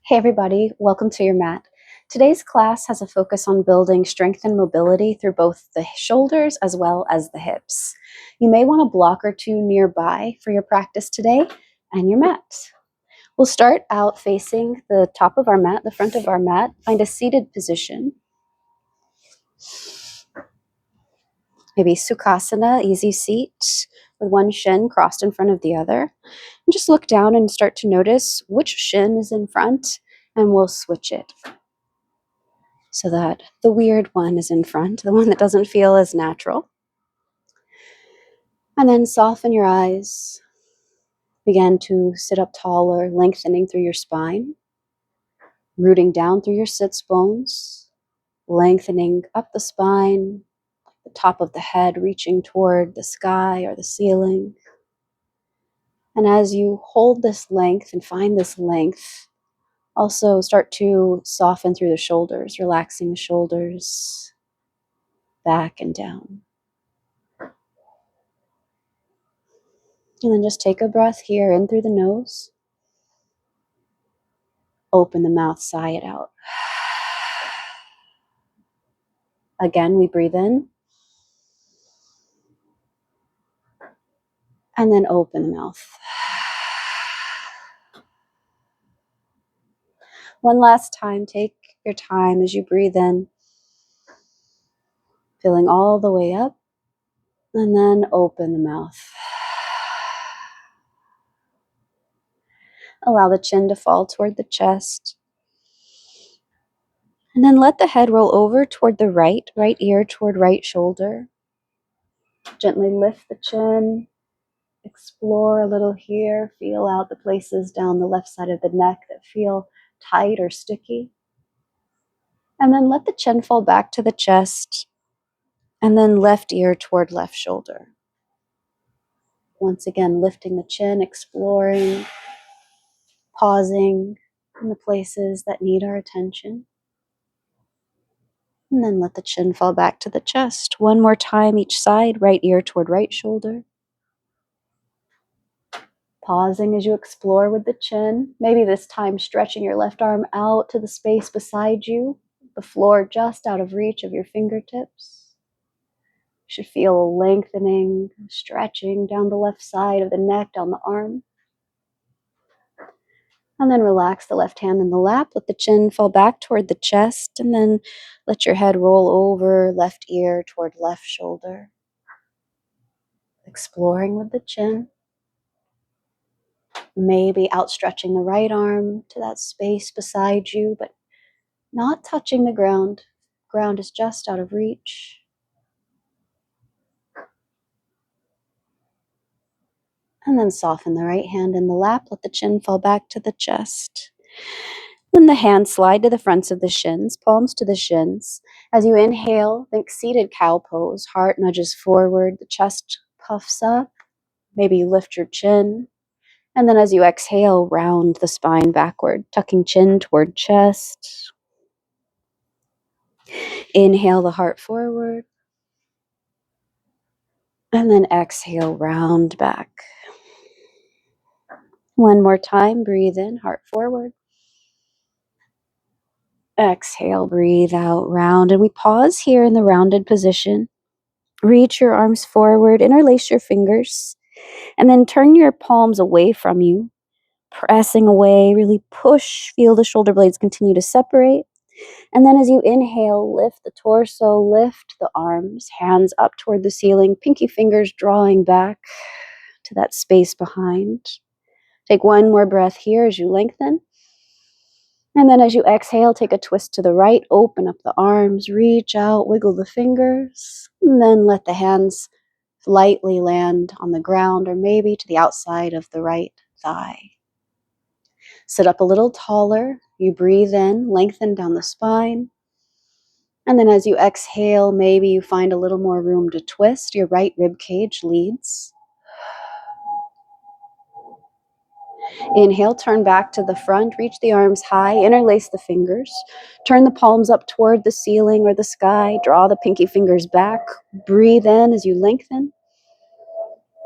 Hey everybody, welcome to your mat. Today's class has a focus on building strength and mobility through both the shoulders as well as the hips. You may want a block or two nearby for your practice today and your mat. We'll start out facing the top of our mat, the front of our mat. Find a seated position. Maybe Sukhasana, easy seat, with one shin crossed in front of the other. And just look down and start to notice which shin is in front, and we'll switch it so that the weird one is in front, the one that doesn't feel as natural. And then soften your eyes. Begin to sit up taller, lengthening through your spine, rooting down through your sits bones, lengthening up the spine, the top of the head reaching toward the sky or the ceiling. And as you hold this length and find this length, also start to soften through the shoulders, relaxing the shoulders back and down. And then just take a breath here in through the nose. Open the mouth, sigh it out. Again, we breathe in. And then open the mouth. One last time, take your time as you breathe in, filling all the way up, and then open the mouth. Allow the chin to fall toward the chest. And then let the head roll over toward the right ear toward right shoulder. Gently lift the chin. Explore a little here. Feel out the places down the left side of the neck that feel tight or sticky. And then let the chin fall back to the chest. And then left ear toward left shoulder. Once again, lifting the chin, exploring, pausing in the places that need our attention. And then let the chin fall back to the chest. One more time each side, right ear toward right shoulder. Pausing as you explore with the chin. Maybe this time stretching your left arm out to the space beside you, the floor just out of reach of your fingertips. You should feel a lengthening, stretching down the left side of the neck, down the arm. And then relax the left hand in the lap. Let the chin fall back toward the chest, and then let your head roll over, left ear toward left shoulder. Exploring with the chin. Maybe outstretching the right arm to that space beside you, but not touching the ground. Ground is just out of reach. And then soften the right hand in the lap. Let the chin fall back to the chest. Then the hands slide to the fronts of the shins, palms to the shins. As you inhale, think seated cow pose. Heart nudges forward, the chest puffs up. Maybe you lift your chin. And then as you exhale, round the spine backward, tucking chin toward chest. Inhale the heart forward. And then exhale, round back. One more time, breathe in, heart forward. Exhale, breathe out, round. And we pause here in the rounded position. Reach your arms forward, interlace your fingers, and then turn your palms away from you, pressing away, really push, feel the shoulder blades continue to separate. And then as you inhale, lift the torso, lift the arms, hands up toward the ceiling, pinky fingers drawing back to that space behind. Take one more breath here as you lengthen. And then as you exhale, take a twist to the right, open up the arms, reach out, wiggle the fingers, and then let the hands lightly land on the ground or maybe to the outside of the right thigh. Sit up a little taller. You breathe in, lengthen down the spine. And then as you exhale, maybe you find a little more room to twist. Your right rib cage leads. Inhale, turn back to the front, reach the arms high, interlace the fingers, turn the palms up toward the ceiling or the sky, draw the pinky fingers back, breathe in as you lengthen,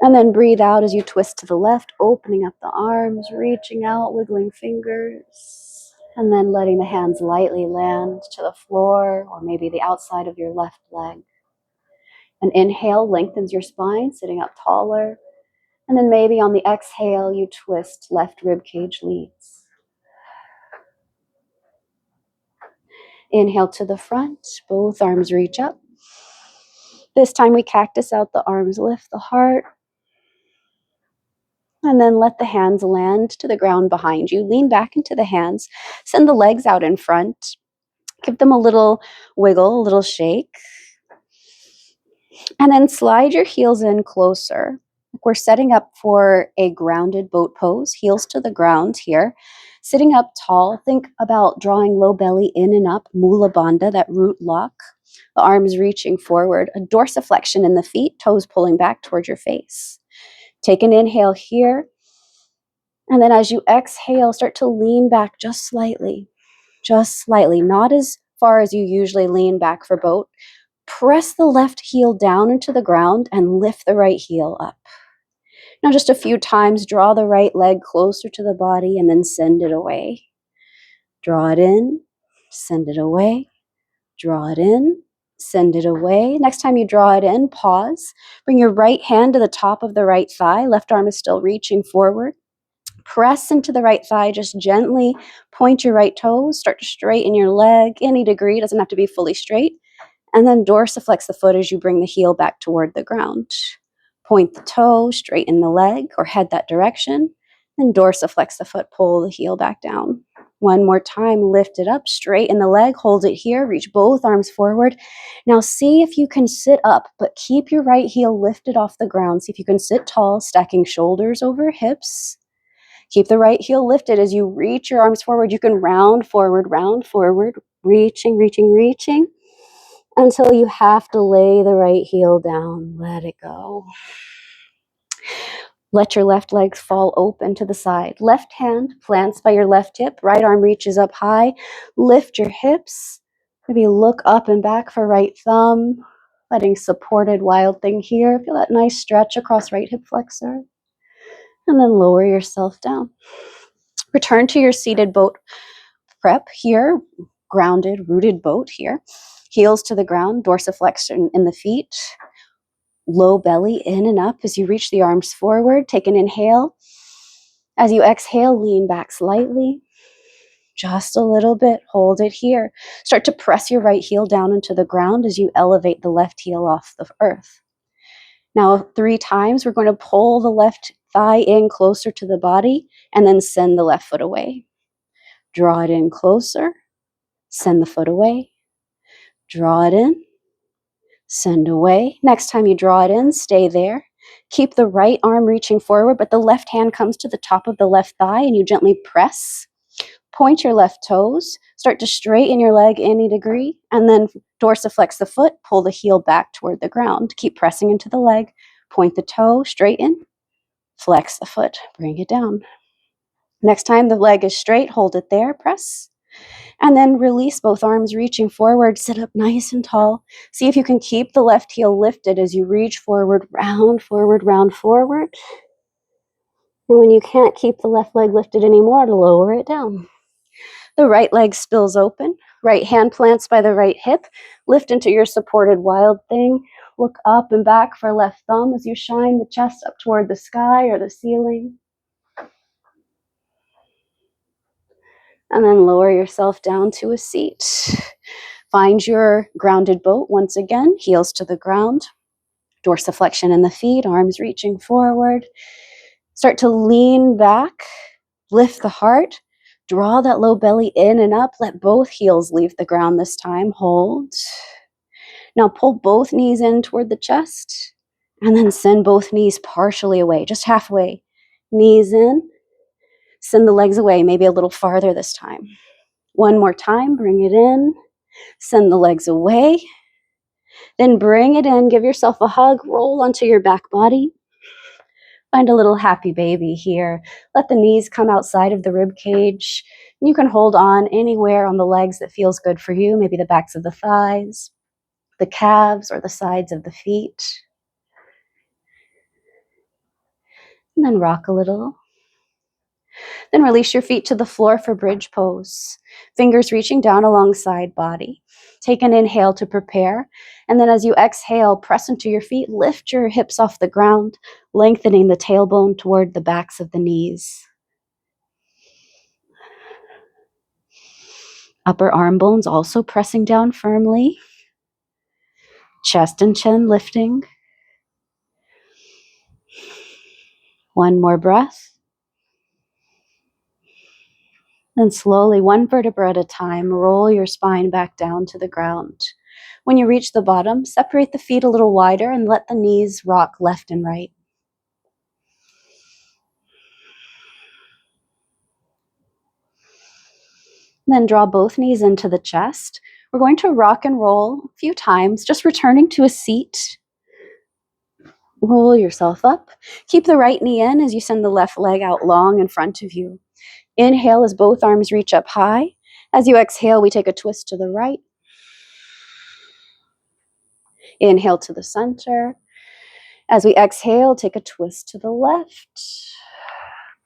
and then breathe out as you twist to the left, opening up the arms, reaching out, wiggling fingers. And then letting the hands lightly land to the floor or maybe the outside of your left leg. An inhale lengthens your spine, sitting up taller. And then maybe on the exhale, you twist left rib cage leads. Inhale to the front, both arms reach up. This time we cactus out the arms, lift the heart. And then let the hands land to the ground behind you. Lean back into the hands. Send the legs out in front. Give them a little wiggle, a little shake. And then slide your heels in closer. We're setting up for a grounded boat pose, heels to the ground here. Sitting up tall, think about drawing low belly in and up, mula bandha, that root lock. The arms reaching forward, a dorsiflexion in the feet, toes pulling back towards your face. Take an inhale here. And then as you exhale, start to lean back just slightly, not as far as you usually lean back for boat. Press the left heel down into the ground and lift the right heel up. Now just a few times, draw the right leg closer to the body and then send it away. Draw it in, send it away, draw it in, send it away. Next time you draw it in, pause. Bring your right hand to the top of the right thigh. Left arm is still reaching forward. Press into the right thigh, just gently point your right toes, start to straighten your leg, any degree, doesn't have to be fully straight. And then dorsiflex the foot as you bring the heel back toward the ground. Point the toe, straighten the leg or head that direction. Then dorsiflex the foot, pull the heel back down. One more time, lift it up, straighten the leg, hold it here, reach both arms forward. Now see if you can sit up, but keep your right heel lifted off the ground. See if you can sit tall, stacking shoulders over hips. Keep the right heel lifted as you reach your arms forward. You can round forward, reaching, until you have to lay the right heel down. Let it go. Let your left leg fall open to the side. Left hand plants by your left hip. Right arm reaches up high. Lift your hips. Maybe look up and back for right thumb. Letting supported wild thing here. Feel that nice stretch across right hip flexor. And then lower yourself down. Return to your seated boat prep here. Grounded, rooted boat here. Heels to the ground, dorsiflexion in the feet. Low belly in and up as you reach the arms forward. Take an inhale. As you exhale, lean back slightly. Just a little bit. Hold it here. Start to press your right heel down into the ground as you elevate the left heel off the earth. Now, 3 times, we're going to pull the left thigh in closer to the body and then send the left foot away. Draw it in closer. Send the foot away. Draw it in. Send away. Next time you draw it in, stay there. Keep the right arm reaching forward, but the left hand comes to the top of the left thigh and you gently press. Point your left toes. Start to straighten your leg any degree and then dorsiflex the foot. Pull the heel back toward the ground. Keep pressing into the leg. Point the toe, straighten. Flex the foot. Bring it down. Next time the leg is straight, hold it there. Press. And then release both arms reaching forward. Sit up nice and tall. See if you can keep the left heel lifted as you reach forward, round forward, round forward. And when you can't keep the left leg lifted anymore, lower it down. The right leg spills open. Right hand plants by the right hip. Lift into your supported wild thing. Look up and back for left thumb as you shine the chest up toward the sky or the ceiling. And then lower yourself down to a seat. Find your grounded boat once again, heels to the ground, dorsiflexion in the feet, arms reaching forward. Start to lean back, lift the heart, draw that low belly in and up, let both heels leave the ground this time, hold. Now pull both knees in toward the chest, and then send both knees partially away, just halfway. Knees in, send the legs away, maybe a little farther this time. One more time, bring it in, send the legs away. Then bring it in, give yourself a hug, roll onto your back body. Find a little happy baby here. Let the knees come outside of the rib cage. You can hold on anywhere on the legs that feels good for you, maybe the backs of the thighs, the calves, or the sides of the feet. And then rock a little. Then release your feet to the floor for bridge pose. Fingers reaching down alongside body. Take an inhale to prepare. And then as you exhale, press into your feet, lift your hips off the ground, lengthening the tailbone toward the backs of the knees. Upper arm bones also pressing down firmly. Chest and chin lifting. One more breath. Then slowly, one vertebra at a time, roll your spine back down to the ground. When you reach the bottom, separate the feet a little wider and let the knees rock left and right. Then draw both knees into the chest. We're going to rock and roll a few times, just returning to a seat. Roll yourself up. Keep the right knee in as you send the left leg out long in front of you. Inhale as both arms reach up high. As you exhale, we take a twist to the right. Inhale to the center. As we exhale, take a twist to the left.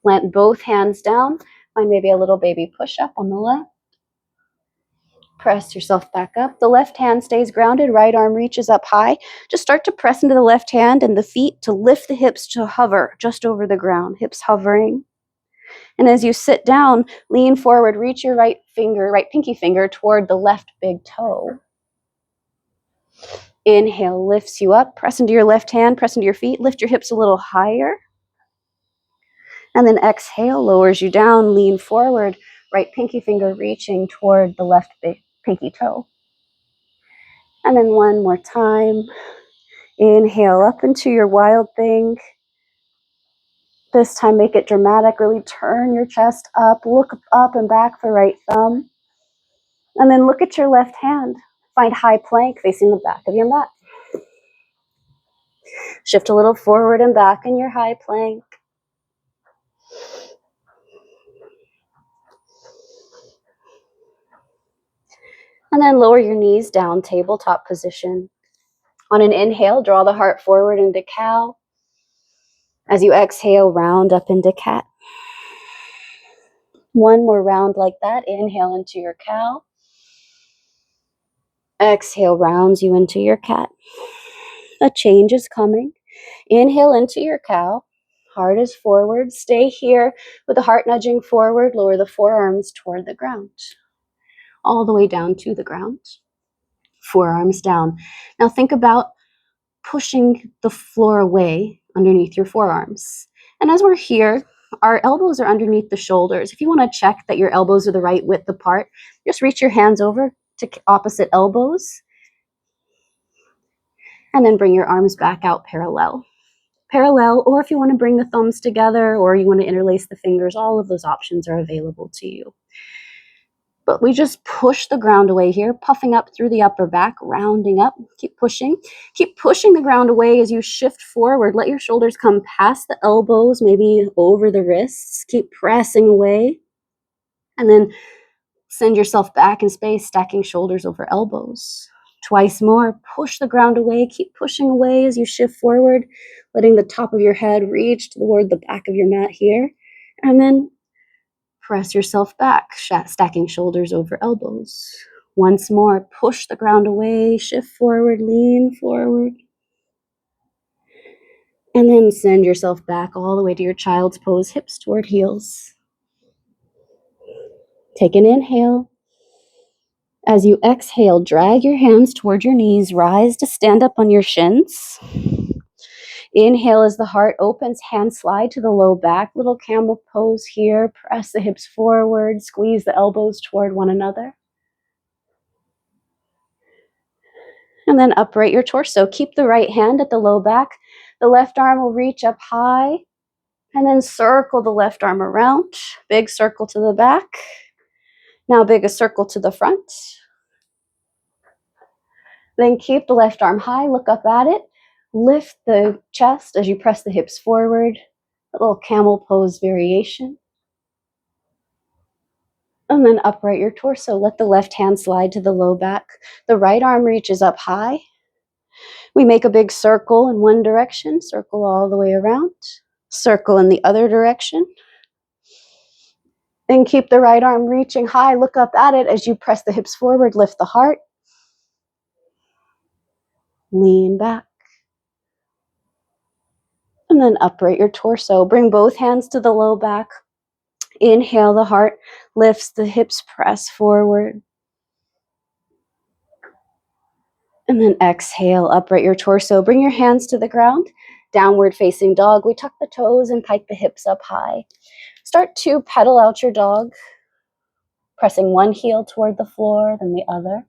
Plant both hands down. Find maybe a little baby push-up on the left. Press yourself back up. The left hand stays grounded. Right arm reaches up high. Just start to press into the left hand and the feet to lift the hips to hover just over the ground. Hips hovering. And as you sit down, lean forward, reach your right pinky finger toward the left big toe. Inhale lifts you up. Press into your left hand, press into your feet, lift your hips a little higher. And then exhale lowers you down, lean forward, right pinky finger reaching toward the left big pinky toe. And then one more time. Inhale up into your wild thing. This time make it dramatic. Really turn your chest up. Look up and back for right thumb. And then look at your left hand. Find high plank facing the back of your mat. Shift a little forward and back in your high plank. And then lower your knees down, tabletop position. On an inhale, draw the heart forward into cow. As you exhale, round up into cat. One more round like that. Inhale into your cow. Exhale rounds you into your cat. A change is coming. Inhale into your cow. Heart is forward. Stay here with the heart nudging forward. Lower the forearms toward the ground. All the way down to the ground. Forearms down. Now think about pushing the floor away underneath your forearms. And as we're here, our elbows are underneath the shoulders. If you want to check that your elbows are the right width apart, just reach your hands over to opposite elbows. And then bring your arms back out parallel. Parallel, or if you want to bring the thumbs together or you want to interlace the fingers, all of those options are available to you. But we just push the ground away here, puffing up through the upper back, rounding up. Keep pushing. Keep pushing the ground away as you shift forward. Let your shoulders come past the elbows, maybe over the wrists. Keep pressing away. And then send yourself back in space, stacking shoulders over elbows. Twice more. Push the ground away. Keep pushing away as you shift forward, letting the top of your head reach toward the back of your mat here. And then press yourself back, stacking shoulders over elbows. Once more, push the ground away, shift forward, lean forward. And then send yourself back all the way to your child's pose, hips toward heels. Take an inhale. As you exhale, drag your hands toward your knees, rise to stand up on your shins. Inhale as the heart opens, hands slide to the low back, little camel pose here. Press the hips forward, squeeze the elbows toward one another. And then upright your torso. Keep the right hand at the low back. The left arm will reach up high. And then circle the left arm around. Big circle to the back. Now big a circle to the front. Then keep the left arm high. Look up at it. Lift the chest as you press the hips forward. A little camel pose variation. And then upright your torso. Let the left hand slide to the low back. The right arm reaches up high. We make a big circle in one direction. Circle all the way around. Circle in the other direction. Then keep the right arm reaching high. Look up at it as you press the hips forward. Lift the heart. Lean back. And then upright your torso. Bring both hands to the low back. Inhale, the heart lifts, the hips press forward. And then exhale, upright your torso. Bring your hands to the ground. Downward facing dog. We tuck the toes and pike the hips up high. Start to pedal out your dog, pressing one heel toward the floor, then the other.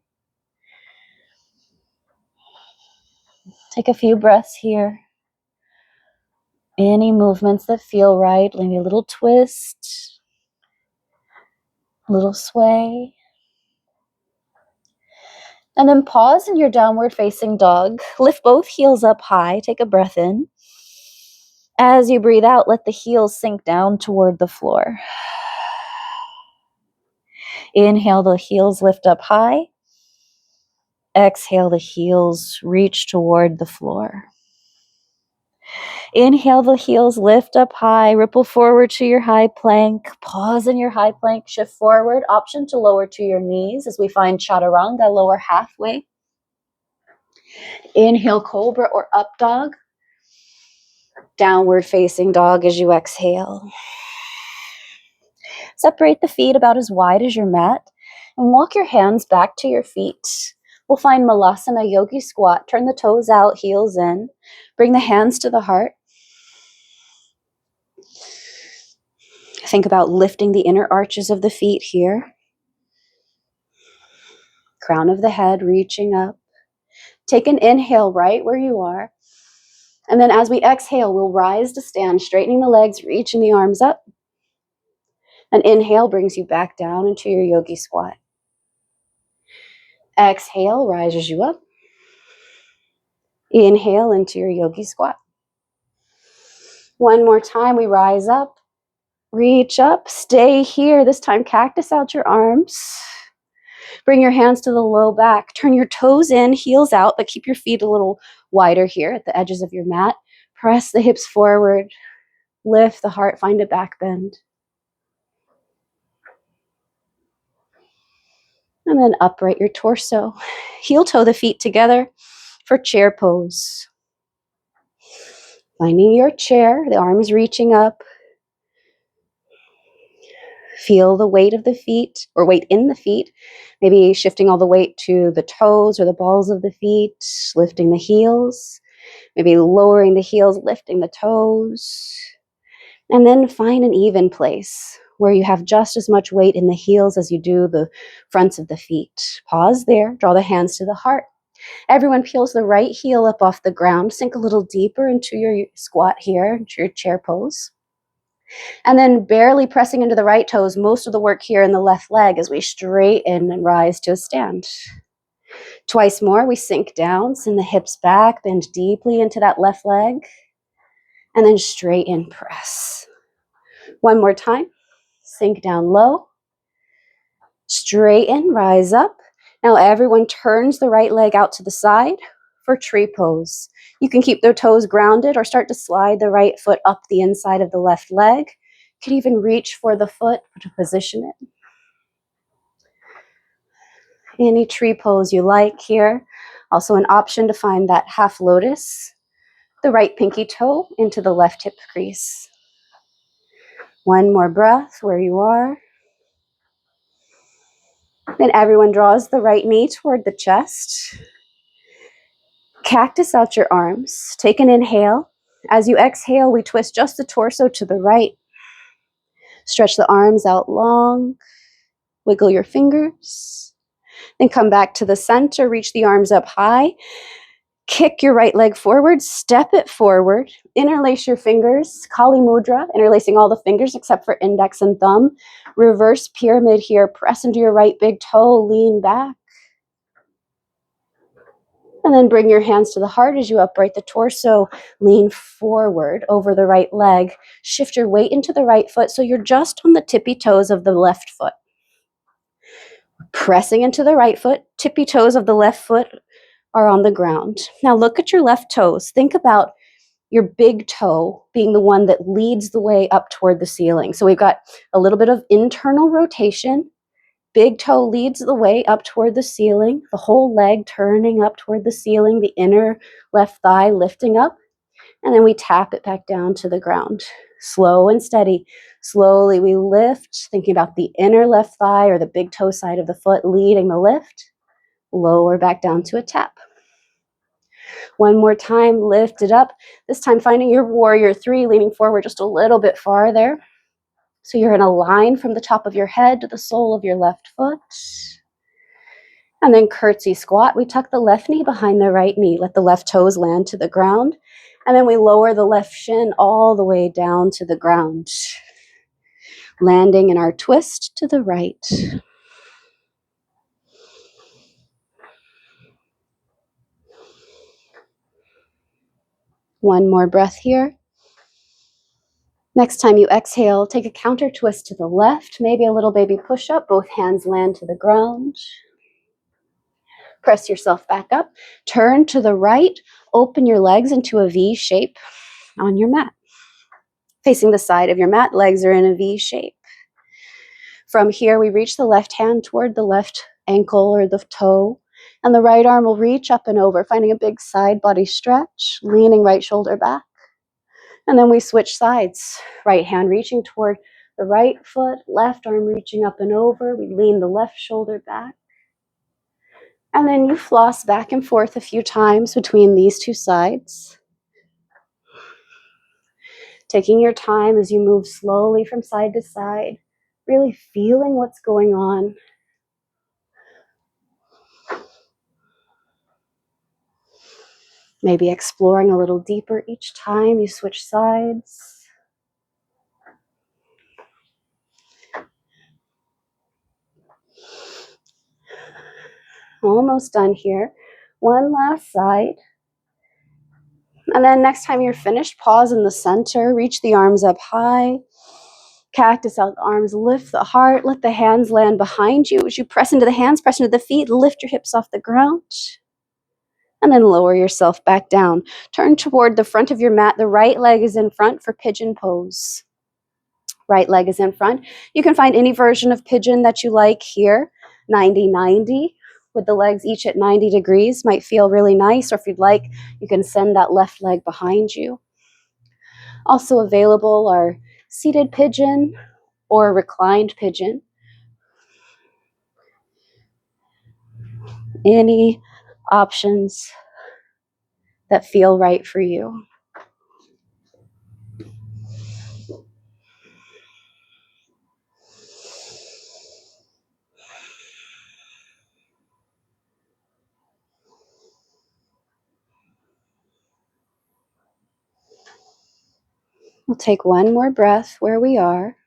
Take a few breaths here. Any movements that feel right, maybe a little twist, a little sway. And then pause in your downward facing dog. Lift both heels up high. Take a breath in. As you breathe out, let the heels sink down toward the floor. Inhale, the heels lift up high. Exhale, the heels reach toward the floor. Inhale, the heels lift up high. Ripple forward to your high plank. Pause in your high plank. Shift forward. Option to lower to your knees as we find chaturanga, lower halfway. Inhale, cobra or up dog. Downward facing dog as you exhale. Separate the feet about as wide as your mat and walk your hands back to your feet. We'll find Malasana Yogi Squat. Turn the toes out, heels in. Bring the hands to the heart. Think about lifting the inner arches of the feet here. Crown of the head reaching up. Take an inhale right where you are. And then as we exhale, we'll rise to stand, straightening the legs, reaching the arms up. An inhale brings you back down into your yogi squat. Exhale rises you up. Inhale into your yogi squat. One more time, we rise up, reach up, stay here. This time, cactus out your arms. Bring your hands to the low back. Turn your toes in, heels out, but keep your feet a little wider here at the edges of your mat. Press the hips forward. Lift the heart, find a back bend. And then upright your torso. Heel toe the feet together for chair pose. Finding your chair, the arms reaching up. Feel the weight of the feet, or weight in the feet. Maybe shifting all the weight to the toes or the balls of the feet, lifting the heels. Maybe lowering the heels, lifting the toes. And then find an even place where you have just as much weight in the heels as you do the fronts of the feet. Pause there, draw the hands to the heart. Everyone peels the right heel up off the ground, sink a little deeper into your squat here, into your chair pose. And then barely pressing into the right toes, most of the work here in the left leg as we straighten and rise to a stand. Twice more, we sink down, send the hips back, bend deeply into that left leg, and then straighten, press. One more time, sink down low, straighten, rise up. Now everyone turns the right leg out to the side for tree pose. You can keep their toes grounded or start to slide the right foot up the inside of the left leg. You could even reach for the foot to position it. Any tree pose you like here. Also an option to find that half lotus, the right pinky toe into the left hip crease. One more breath where you are. Then everyone draws the right knee toward the chest. Cactus out your arms. Take an inhale. As you exhale, we twist just the torso to the right. Stretch the arms out long. Wiggle your fingers. Then come back to the center. Reach the arms up high. Kick your right leg forward. Step it forward. Interlace your fingers. Kali Mudra. Interlacing all the fingers except for index and thumb. Reverse pyramid here. Press into your right big toe. Lean back. And then bring your hands to the heart as you upright the torso. Lean forward over the right leg. Shift your weight into the right foot so you're just on the tippy toes of the left foot. Pressing into the right foot. Tippy toes of the left foot are on the ground. Now look at your left toes. Think about your big toe being the one that leads the way up toward the ceiling. So we've got a little bit of internal rotation. Big toe leads the way up toward the ceiling, the whole leg turning up toward the ceiling, the inner left thigh lifting up, and then we tap it back down to the ground. Slow and steady. Slowly we lift, thinking about the inner left thigh or the big toe side of the foot leading the lift. Lower back down to a tap. One more time, lift it up. This time finding your warrior three, leaning forward just a little bit farther. So you're in a line from the top of your head to the sole of your left foot. And then curtsy squat. We tuck the left knee behind the right knee. Let the left toes land to the ground. And then we lower the left shin all the way down to the ground. Landing in our twist to the right. One more breath here. Next time you exhale, take a counter twist to the left, maybe a little baby push-up. Both hands land to the ground. Press yourself back up. Turn to the right. Open your legs into a V shape on your mat. Facing the side of your mat, legs are in a V shape. From here, we reach the left hand toward the left ankle or the toe, and the right arm will reach up and over, finding a big side body stretch, leaning right shoulder back. And then we switch sides. Right hand reaching toward the right foot, left arm reaching up and over. We lean the left shoulder back. And then you floss back and forth a few times between these two sides. Taking your time as you move slowly from side to side, really feeling what's going on. Maybe exploring a little deeper each time you switch sides. Almost done here. One last side. And then next time you're finished, pause in the center, reach the arms up high. Cactus out the arms, lift the heart, let the hands land behind you. As you press into the hands, press into the feet, lift your hips off the ground. And then lower yourself back down. Turn toward the front of your mat. The right leg is in front for pigeon pose. Right leg is in front. You can find any version of pigeon that you like here. 90-90, with the legs each at 90 degrees. Might feel really nice, or if you'd like, you can send that left leg behind you. Also available are seated pigeon or reclined pigeon. Any options that feel right for you. We'll take one more breath where we are.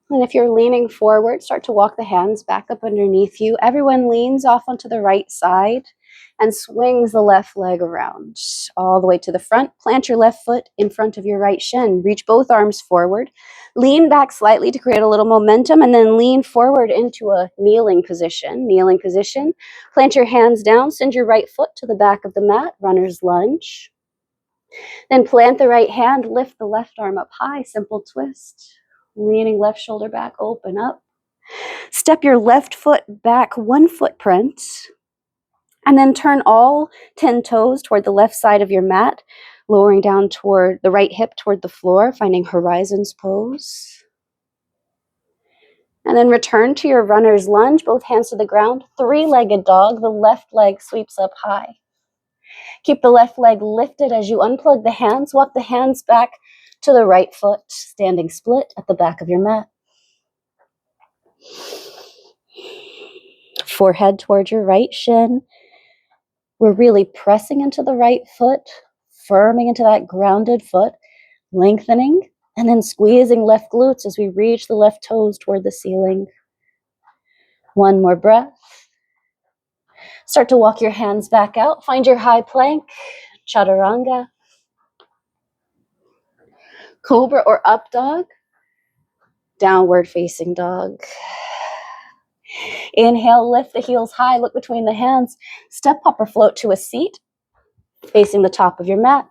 And if you're leaning forward, start to walk the hands back up underneath you. Everyone leans off onto the right side and swings the left leg around all the way to the front. Plant your left foot in front of your right shin. Reach both arms forward. Lean back slightly to create a little momentum, and then lean forward into a kneeling position. Kneeling position. Plant your hands down. Send your right foot to the back of the mat. Runner's lunge. Then plant the right hand. Lift the left arm up high. Simple twist. Leaning left shoulder back, open up. Step your left foot back 1 footprint, and then turn all 10 toes toward the left side of your mat, lowering down toward the right hip toward the floor, finding horizons pose. And then return to your runner's lunge, both hands to the ground, 3-legged dog. The left leg sweeps up high. Keep the left leg lifted as you unplug the hands. Walk the hands back to the right foot, standing split at the back of your mat. Forehead toward your right shin. We're really pressing into the right foot, firming into that grounded foot, lengthening, and then squeezing left glutes as we reach the left toes toward the ceiling. One more breath. Start to walk your hands back out. Find your high plank, chaturanga, cobra or up dog, downward facing dog. Inhale, lift the heels high, look between the hands, step up or float to a seat. Facing the top of your mat.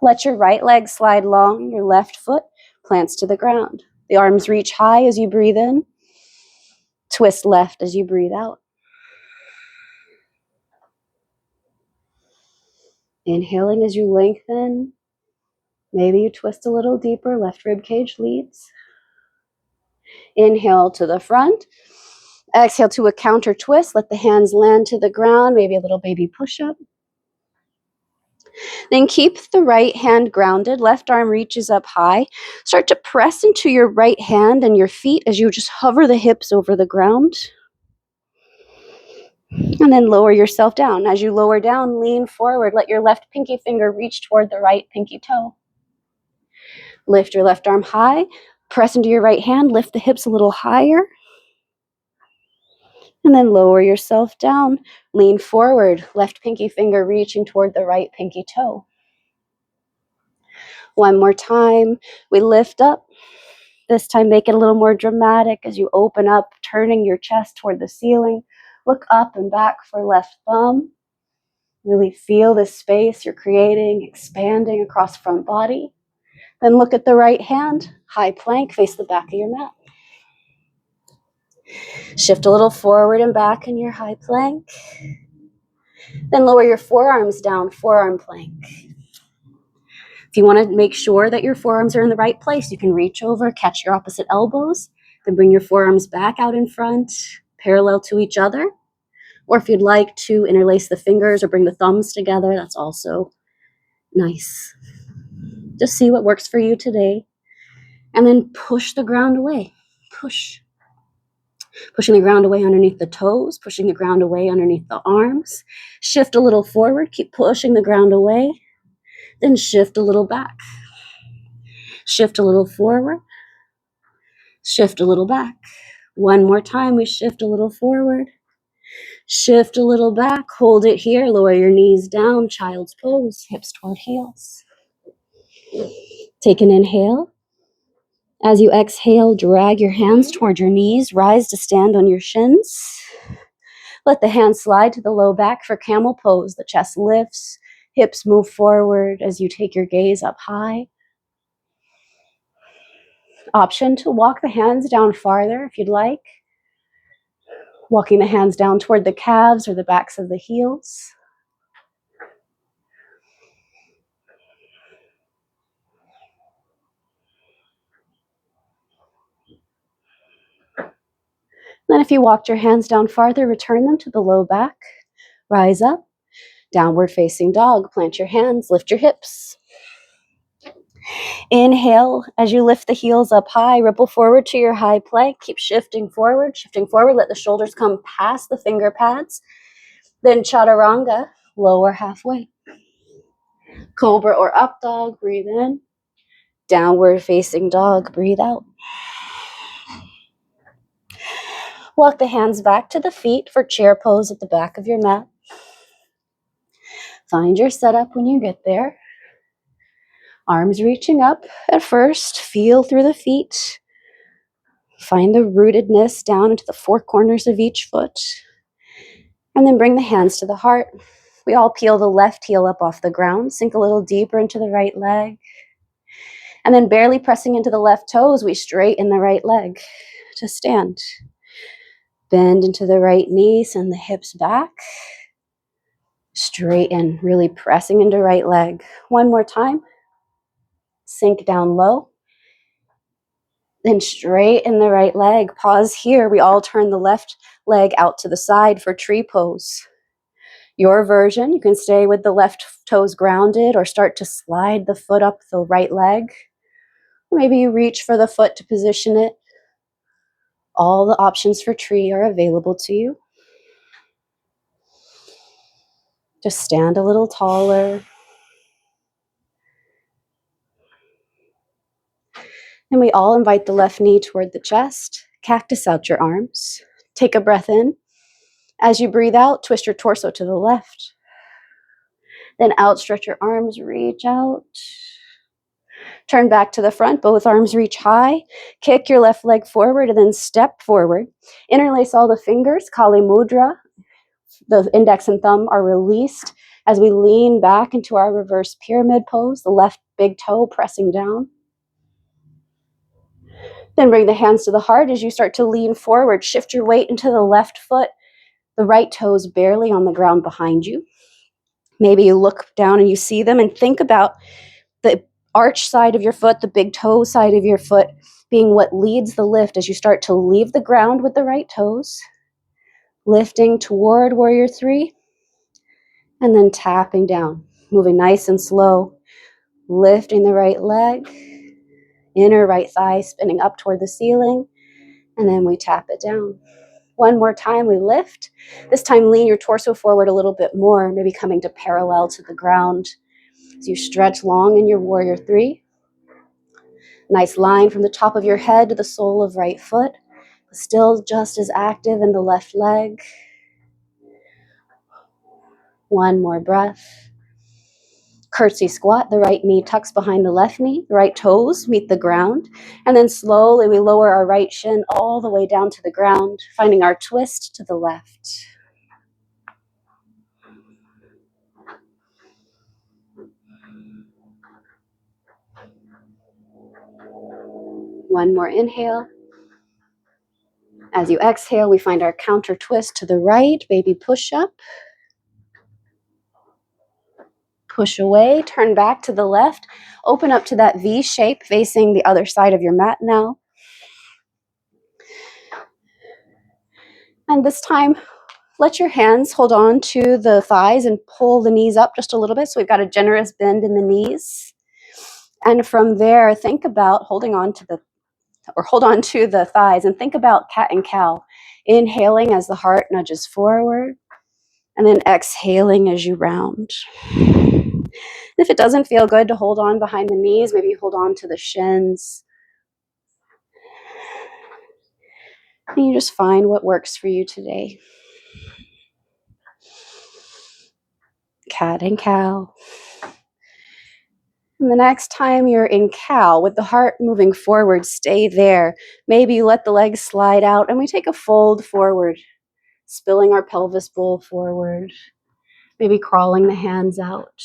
Let your right leg slide long, your left foot plants to the ground. The arms reach high as you breathe in. Twist left as you breathe out. Inhaling as you lengthen. Maybe you twist a little deeper, left rib cage leads. Inhale to the front. Exhale to a counter twist. Let the hands land to the ground, maybe a little baby push-up. Then keep the right hand grounded. Left arm reaches up high. Start to press into your right hand and your feet as you just hover the hips over the ground. And then lower yourself down. As you lower down, lean forward. Let your left pinky finger reach toward the right pinky toe. Lift your left arm high. Press into your right hand. Lift the hips a little higher. And then lower yourself down. Lean forward. Left pinky finger reaching toward the right pinky toe. One more time. We lift up. This time make it a little more dramatic as you open up, turning your chest toward the ceiling. Look up and back for left thumb. Really feel this space you're creating, expanding across front body. Then look at the right hand, high plank, face the back of your mat. Shift a little forward and back in your high plank. Then lower your forearms down, forearm plank. If you want to make sure that your forearms are in the right place, you can reach over, catch your opposite elbows, then bring your forearms back out in front, parallel to each other. Or if you'd like to interlace the fingers or bring the thumbs together, that's also nice. Just see what works for you today. And then push the ground away. Push. Pushing the ground away underneath the toes, pushing the ground away underneath the arms. Shift a little forward, keep pushing the ground away. Then shift a little back. Shift a little forward. Shift a little back. One more time, we shift a little forward. Shift a little back, hold it here, lower your knees down, child's pose, hips toward heels. Take an inhale. As you exhale, drag your hands toward your knees, rise to stand on your shins. Let the hands slide to the low back for camel pose. The chest lifts, hips move forward as you take your gaze up high. Option to walk the hands down farther if you'd like. Walking the hands down toward the calves or the backs of the heels. Then if you walked your hands down farther, return them to the low back. Rise up, downward facing dog. Plant your hands, lift your hips. Inhale as you lift the heels up high, ripple forward to your high plank. Keep shifting forward. Let the shoulders come past the finger pads. Then chaturanga, lower halfway. Cobra or up dog, breathe in. Downward facing dog, breathe out. Walk the hands back to the feet for chair pose at the back of your mat. Find your setup when you get there. Arms reaching up at first. Feel through the feet. Find the rootedness down into the four corners of each foot. And then bring the hands to the heart. We all peel the left heel up off the ground. Sink a little deeper into the right leg. And then barely pressing into the left toes, we straighten the right leg to stand. Bend into the right knee, send the hips back. Straighten, really pressing into right leg. One more time. Sink down low. Then straighten the right leg. Pause here. We all turn the left leg out to the side for tree pose. Your version, you can stay with the left toes grounded or start to slide the foot up the right leg. Maybe you reach for the foot to position it. All the options for tree are available to you. Just stand a little taller. And we all invite the left knee toward the chest. Cactus out your arms. Take a breath in. As you breathe out, twist your torso to the left. Then outstretch your arms, reach out. Turn back to the front, both arms reach high. Kick your left leg forward and then step forward. Interlace all the fingers, Kali Mudra. The index and thumb are released. As we lean back into our reverse pyramid pose, the left big toe pressing down. Then bring the hands to the heart as you start to lean forward. Shift your weight into the left foot. The right toe is barely on the ground behind you. Maybe you look down and you see them, and think about the arch side of your foot, the big toe side of your foot, being what leads the lift as you start to leave the ground with the right toes, lifting toward warrior three, and then tapping down, moving nice and slow, lifting the right leg, inner right thigh spinning up toward the ceiling, and then we tap it down. One more time, we lift. This time, lean your torso forward a little bit more, maybe coming to parallel to the ground. As you stretch long in your warrior three. Nice line from the top of your head to the sole of right foot. Still just as active in the left leg. One more breath. Curtsy squat, the right knee tucks behind the left knee, the right toes meet the ground, and then slowly we lower our right shin all the way down to the ground, finding our twist to the left. One more inhale. As you exhale, we find our counter twist to the right, baby push up. Push away, turn back to the left, open up to that V shape facing the other side of your mat now. And this time, let your hands hold on to the thighs and pull the knees up just a little bit. So we've got a generous bend in the knees. And from there, think about hold on to the thighs and think about cat and cow. Inhaling as the heart nudges forward, and then exhaling as you round. If it doesn't feel good to hold on behind the knees, maybe hold on to the shins. And you just find what works for you today. Cat and cow. And the next time you're in cow, with the heart moving forward, stay there. Maybe you let the legs slide out and we take a fold forward, spilling our pelvis bowl forward, maybe crawling the hands out.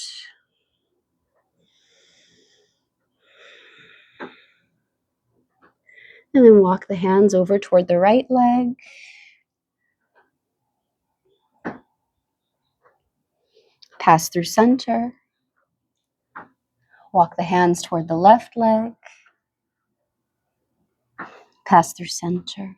And then walk the hands over toward the right leg. Pass through center. Walk the hands toward the left leg. Pass through center.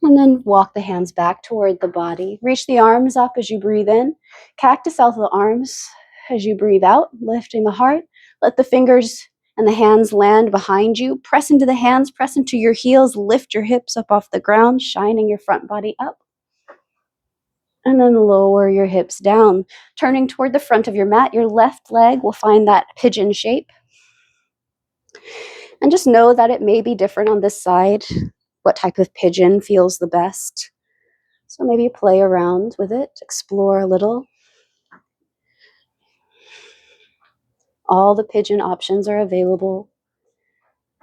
And then walk the hands back toward the body. Reach the arms up as you breathe in. Cactus out the arms as you breathe out, lifting the heart. Let the fingers and the hands land behind you. Press into the hands, press into your heels, lift your hips up off the ground, shining your front body up. And then lower your hips down. Turning toward the front of your mat, your left leg will find that pigeon shape. And just know that it may be different on this side, what type of pigeon feels the best. So maybe play around with it, explore a little. All the pigeon options are available.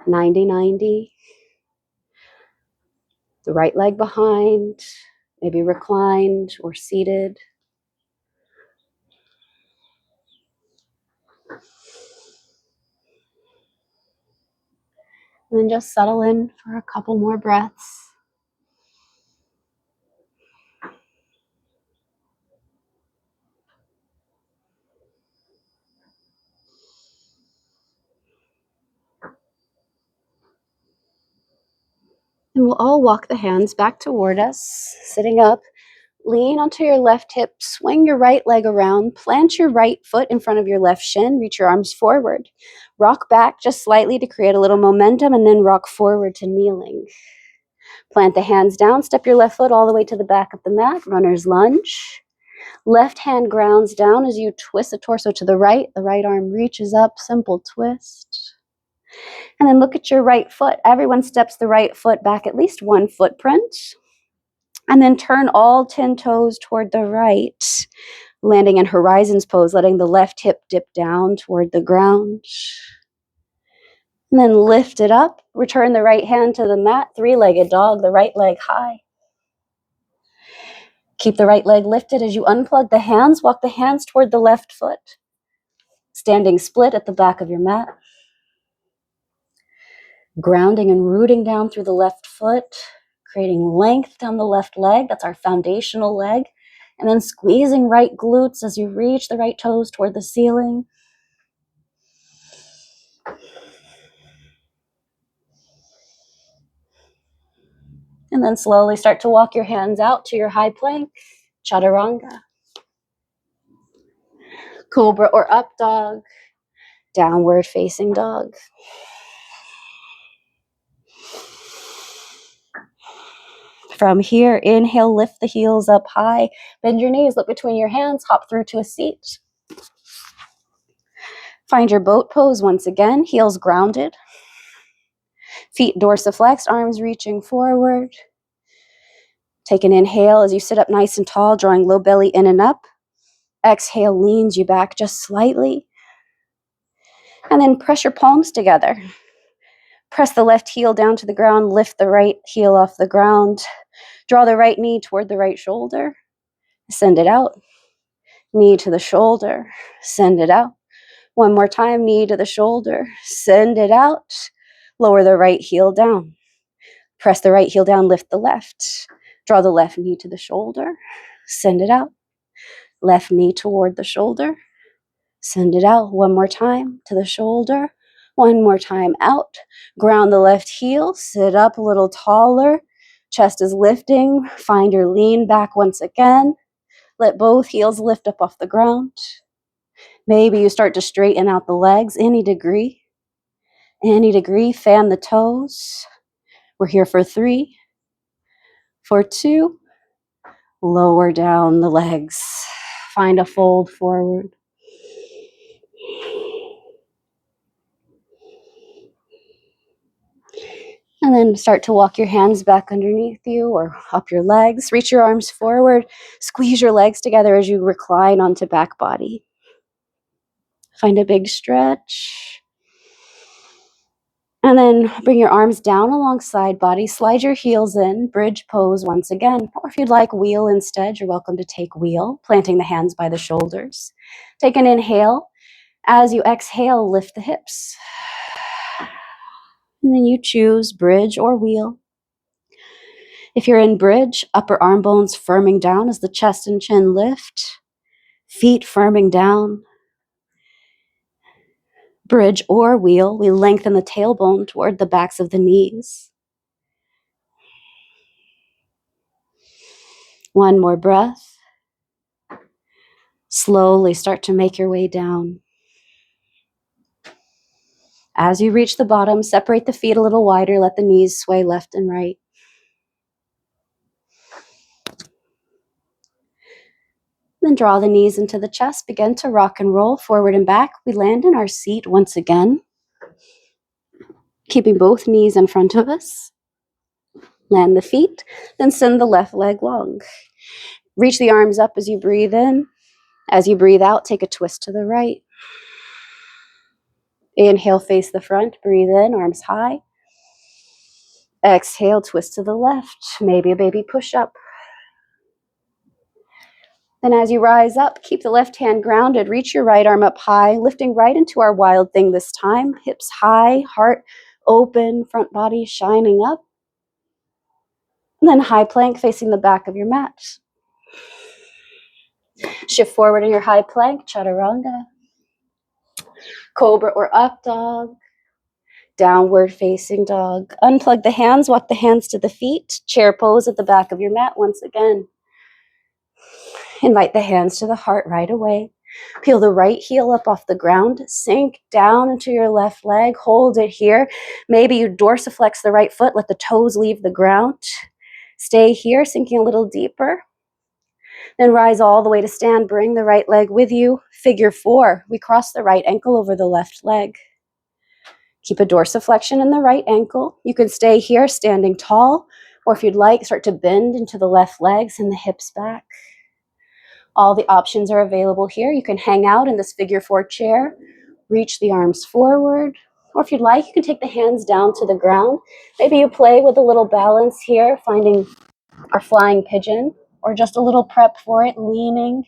90-90. The right leg behind, maybe reclined or seated. And then just settle in for a couple more breaths. And we'll all walk the hands back toward us, sitting up. Lean onto your left hip, swing your right leg around, plant your right foot in front of your left shin, reach your arms forward. Rock back just slightly to create a little momentum, and then rock forward to kneeling. Plant the hands down, step your left foot all the way to the back of the mat, runner's lunge. Left hand grounds down as you twist the torso to the right arm reaches up, simple twist. And then look at your right foot. Everyone steps the right foot back at least one footprint. And then turn all 10 toes toward the right, landing in horizons pose, letting the left hip dip down toward the ground. And then lift it up, return the right hand to the mat, three-legged dog, the right leg high. Keep the right leg lifted as you unplug the hands. Walk the hands toward the left foot. Standing split at the back of your mat. Grounding and rooting down through the left foot, creating length down the left leg. That's our foundational leg. And then squeezing right glutes as you reach the right toes toward the ceiling. And then slowly start to walk your hands out to your high plank, chaturanga. Cobra or up dog, downward facing dog. From here, inhale, lift the heels up high, bend your knees, look between your hands, hop through to a seat. Find your boat pose once again, heels grounded. Feet dorsiflexed, arms reaching forward. Take an inhale as you sit up nice and tall, drawing low belly in and up. Exhale leans you back just slightly. And then press your palms together. Press the left heel down to the ground, lift the right heel off the ground. Draw the right knee toward the right shoulder. Send it out. Knee to the shoulder. Send it out. One more time, knee to the shoulder. Send it out. Lower the right heel down. Press the right heel down, lift the left. Draw the left knee to the shoulder. Send it out. Left knee toward the shoulder. Send it out. One more time to the shoulder. One more time out. Ground the left heel. Sit up a little taller. Chest is lifting. Find your lean back once again. Let both heels lift up off the ground. Maybe you start to straighten out the legs any degree. Any degree. Fan the toes. We're here for 3, for 2. Lower down the legs. Find a fold forward. And then start to walk your hands back underneath you or up your legs. Reach your arms forward. Squeeze your legs together as you recline onto back body. Find a big stretch. And then bring your arms down alongside body. Slide your heels in. Bridge pose once again. Or if you'd like wheel instead, you're welcome to take wheel, planting the hands by the shoulders. Take an inhale. As you exhale, lift the hips. And then you choose bridge or wheel. If you're in bridge, upper arm bones firming down as the chest and chin lift. Feet firming down. Bridge or wheel, we lengthen the tailbone toward the backs of the knees. One more breath. Slowly start to make your way down. As you reach the bottom, separate the feet a little wider, let the knees sway left and right. Then draw the knees into the chest, begin to rock and roll forward and back. We land in our seat once again, keeping both knees in front of us. Land the feet, then send the left leg long. Reach the arms up as you breathe in. As you breathe out, take a twist to the right. Inhale, face the front, breathe in, arms high. Exhale, twist to the left, maybe a baby push-up. Then as you rise up, keep the left hand grounded, reach your right arm up high, lifting right into our wild thing this time. Hips high, heart open, front body shining up. And then high plank facing the back of your mat. Shift forward in your high plank, chaturanga. Cobra or up dog. Downward facing dog. Unplug the hands, walk the hands to the feet. Chair pose at the back of your mat once again. Invite the hands to the heart right away. Peel the right heel up off the ground. Sink down into your left leg. Hold it here. Maybe you dorsiflex the right foot. Let the toes leave the ground. Stay here, sinking a little deeper. Then rise all the way to stand. Bring the right leg with you. Figure 4. We cross the right ankle over the left leg. Keep a dorsiflexion in the right ankle. You can stay here standing tall, or if you'd like, start to bend into the left legs and the hips back. All the options are available here. You can hang out in this figure 4 chair, reach the arms forward, or if you'd like, you can take the hands down to the ground. Maybe you play with a little balance here, finding our flying pigeon or just a little prep for it, leaning.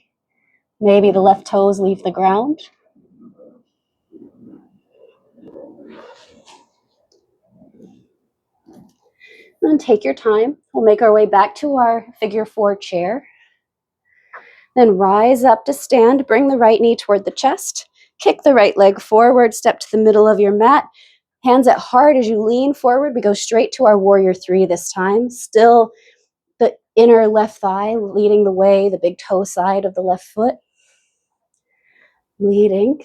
Maybe the left toes leave the ground. And take your time. We'll make our way back to our figure 4 chair. Then rise up to stand, bring the right knee toward the chest, kick the right leg forward, step to the middle of your mat, hands at heart as you lean forward. We go straight to our warrior 3 this time. Still the inner left thigh leading the way, the big toe side of the left foot. Leading.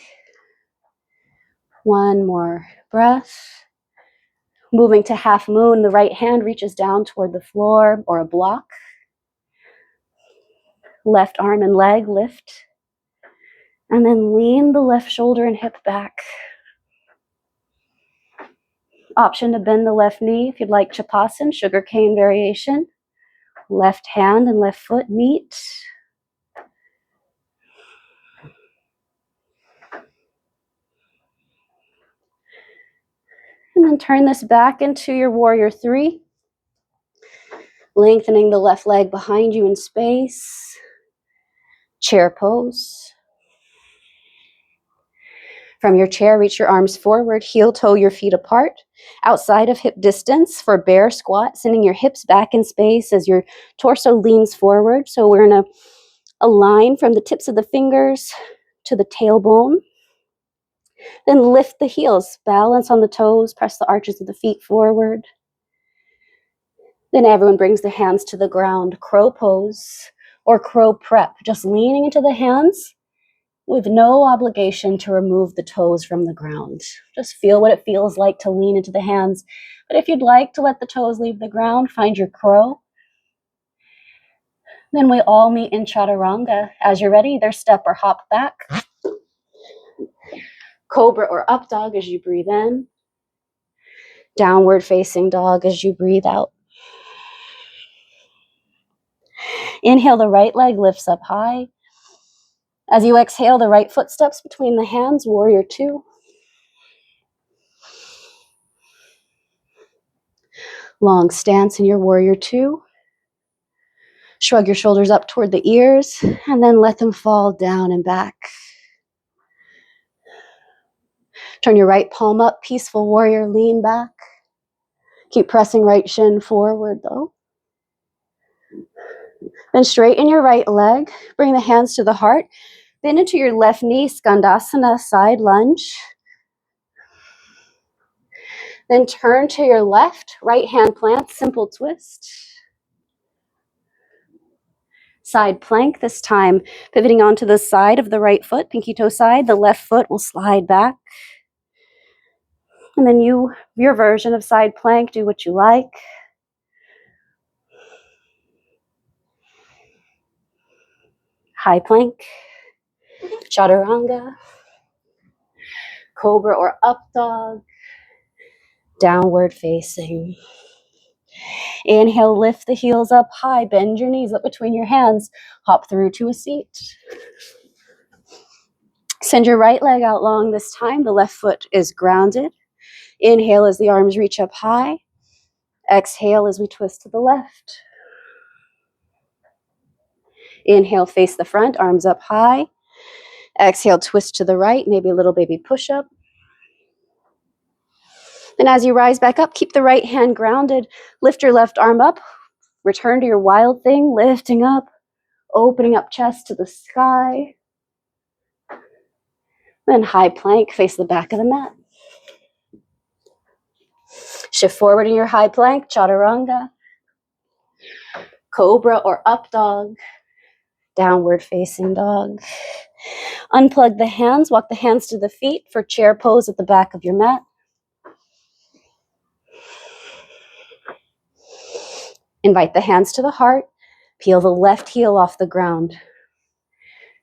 One more breath. Moving to half moon, the right hand reaches down toward the floor or a block. Left arm and leg lift. And then lean the left shoulder and hip back. Option to bend the left knee if you'd like Chapasan, sugarcane variation. Left hand and left foot meet. And then turn this back into your warrior 3. Lengthening the left leg behind you in space. Chair pose. From your chair, reach your arms forward, heel toe your feet apart, outside of hip distance for bear squat, sending your hips back in space as your torso leans forward. So we're in a line from the tips of the fingers to the tailbone. Then lift the heels, balance on the toes, press the arches of the feet forward. Then everyone brings their hands to the ground, crow pose or crow prep, just leaning into the hands with no obligation to remove the toes from the ground. Just feel what it feels like to lean into the hands. But if you'd like to let the toes leave the ground, find your crow. Then we all meet in chaturanga. As you're ready, either step or hop back. Cobra or up dog as you breathe in. Downward facing dog as you breathe out. Inhale, the right leg lifts up high. As you exhale, the right foot steps between the hands, warrior 2. Long stance in your warrior 2. Shrug your shoulders up toward the ears and then let them fall down and back. Turn your right palm up, peaceful warrior, lean back. Keep pressing right shin forward though. Then straighten your right leg, bring the hands to the heart, bend into your left knee, Skandasana, side lunge. Then turn to your left, right hand plant, simple twist. Side plank this time, pivoting onto the side of the right foot, pinky toe side, the left foot will slide back. And then your version of side plank, do what you like. High plank, chaturanga, cobra or up dog, downward facing. Inhale, lift the heels up high, bend your knees up between your hands, hop through to a seat. Send your right leg out long this time, the left foot is grounded. Inhale as the arms reach up high. Exhale as we twist to the left. Inhale, face the front, arms up high. Exhale, twist to the right, maybe a little baby push-up. Then as you rise back up, keep the right hand grounded. Lift your left arm up. Return to your wild thing, lifting up, opening up chest to the sky. Then high plank, face the back of the mat. Shift forward in your high plank, chaturanga, cobra or up dog, downward facing dog. Unplug the hands, walk the hands to the feet for chair pose at the back of your mat. Invite the hands to the heart, peel the left heel off the ground.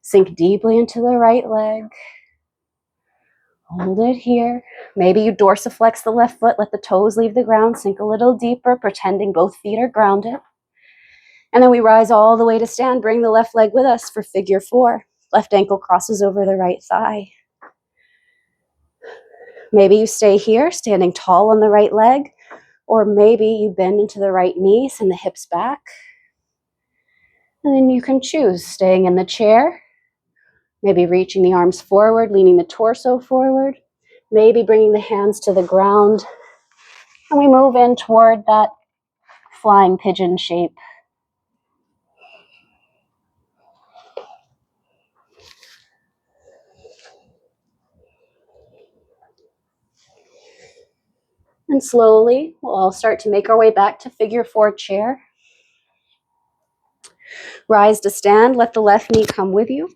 Sink deeply into the right leg. Hold it here. Maybe you dorsiflex the left foot, let the toes leave the ground, sink a little deeper, pretending both feet are grounded. And then we rise all the way to stand, bring the left leg with us for figure 4. Left ankle crosses over the right thigh. Maybe you stay here, standing tall on the right leg, or maybe you bend into the right knee, send the hips back. And then you can choose staying in the chair, maybe reaching the arms forward, leaning the torso forward, maybe bringing the hands to the ground. And we move in toward that flying pigeon shape. And slowly, we'll all start to make our way back to figure 4 chair. Rise to stand, let the left knee come with you.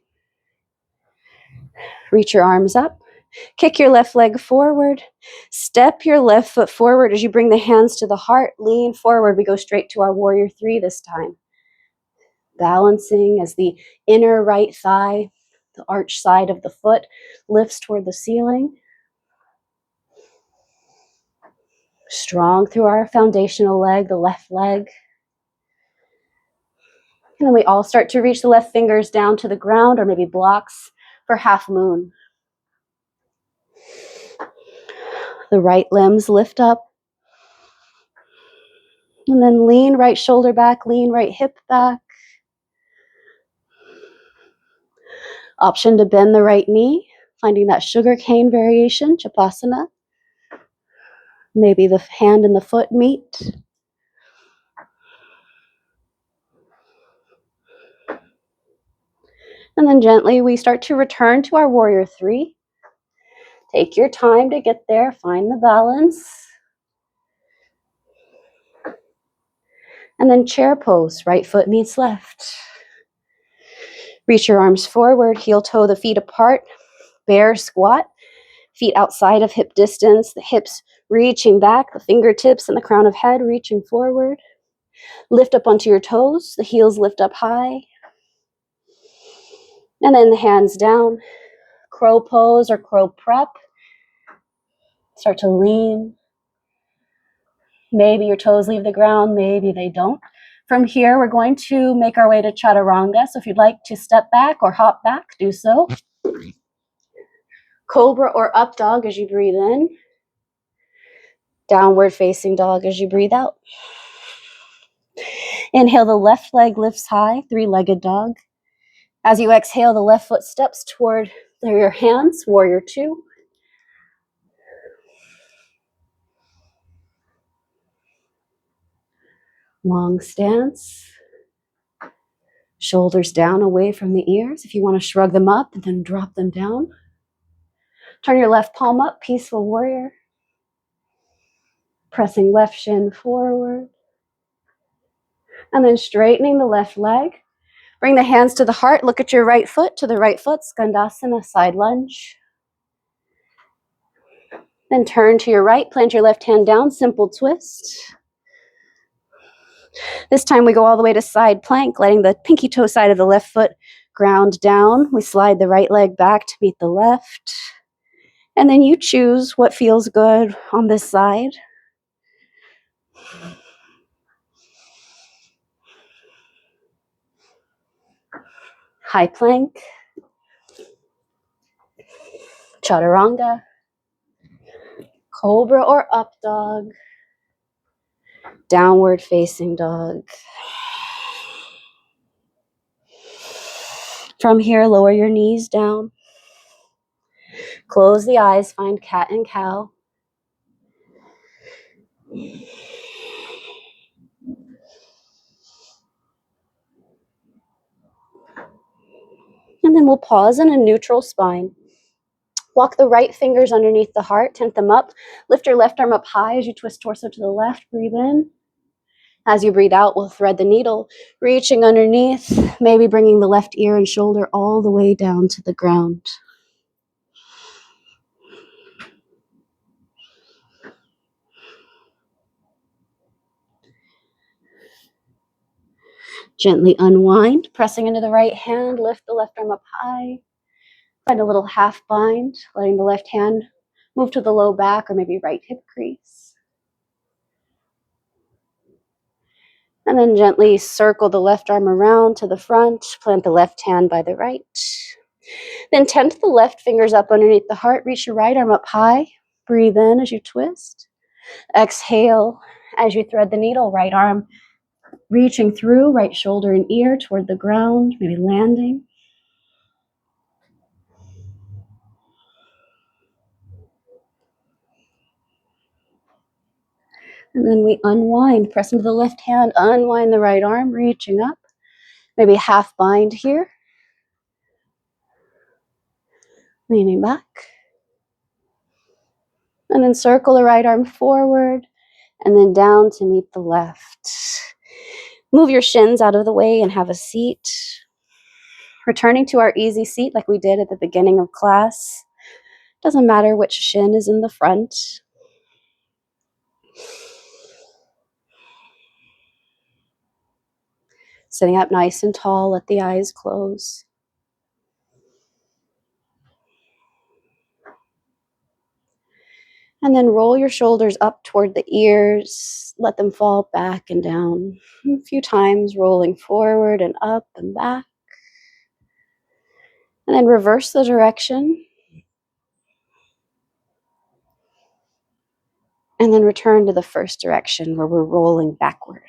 Reach your arms up. Kick your left leg forward. Step your left foot forward as you bring the hands to the heart. Lean forward. We go straight to our warrior 3 this time. Balancing as the inner right thigh, the arch side of the foot, lifts toward the ceiling. Strong through our foundational leg, the left leg. And then we all start to reach the left fingers down to the ground, or maybe blocks for half moon. The right limbs lift up. And then lean right shoulder back, lean right hip back. Option to bend the right knee, finding that sugar cane variation, Chapasana. Maybe the hand and the foot meet. And then gently we start to return to our warrior 3. Take your time to get there, find the balance. And then chair pose, right foot meets left. Reach your arms forward, heel toe the feet apart, bear squat, feet outside of hip distance, the hips reaching back, the fingertips and the crown of head reaching forward. Lift up onto your toes, the heels lift up high. And then the hands down, crow pose or crow prep. Start to lean. Maybe your toes leave the ground, maybe they don't. From here, we're going to make our way to chaturanga. So if you'd like to step back or hop back, do so. Cobra or up dog as you breathe in. Downward facing dog as you breathe out. Inhale, the left leg lifts high, 3-legged dog. As you exhale, the left foot steps toward your hands, warrior 2. Long stance. Shoulders down away from the ears. If you want to shrug them up and then drop them down. Turn your left palm up, peaceful warrior. Pressing left shin forward. And then straightening the left leg. Bring the hands to the heart. Look at your right foot to the right foot. Skandasana, side lunge. Then turn to your right. Plant your left hand down. Simple twist. This time we go all the way to side plank, letting the pinky toe side of the left foot ground down. We slide the right leg back to meet the left. And then you choose what feels good on this side. High plank. Chaturanga. Cobra or up dog. Downward facing dog. From here, lower your knees down. Close the eyes, find cat and cow. And then we'll pause in a neutral spine. Walk the right fingers underneath the heart, tent them up. Lift your left arm up high as you twist torso to the left. Breathe in. As you breathe out, we'll thread the needle, reaching underneath, maybe bringing the left ear and shoulder all the way down to the ground. Gently unwind, pressing into the right hand, lift the left arm up high. Find a little half bind, letting the left hand move to the low back or maybe right hip crease. And then gently circle the left arm around to the front, plant the left hand by the right. Then tent the left fingers up underneath the heart, reach your right arm up high. Breathe in as you twist. Exhale as you thread the needle, right arm Reaching through, right shoulder and ear toward the ground, maybe landing. And then we unwind, press into the left hand, unwind the right arm, reaching up. Maybe half bind here. Leaning back. And then circle the right arm forward and then down to meet the left. Move your shins out of the way and have a seat. Returning to our easy seat like we did at the beginning of class. Doesn't matter which shin is in the front. Sitting up nice and tall, let the eyes close. And then roll your shoulders up toward the ears. Let them fall back and down. A few times, rolling forward and up and back. And then reverse the direction. And then return to the first direction where we're rolling backward.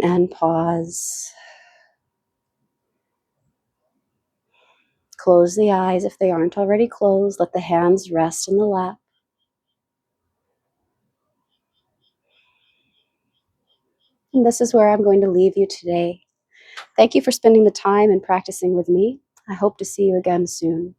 And pause. Close the eyes if they aren't already closed. Let the hands rest in the lap. And this is where I'm going to leave you today. Thank you for spending the time and practicing with me. I hope to see you again soon.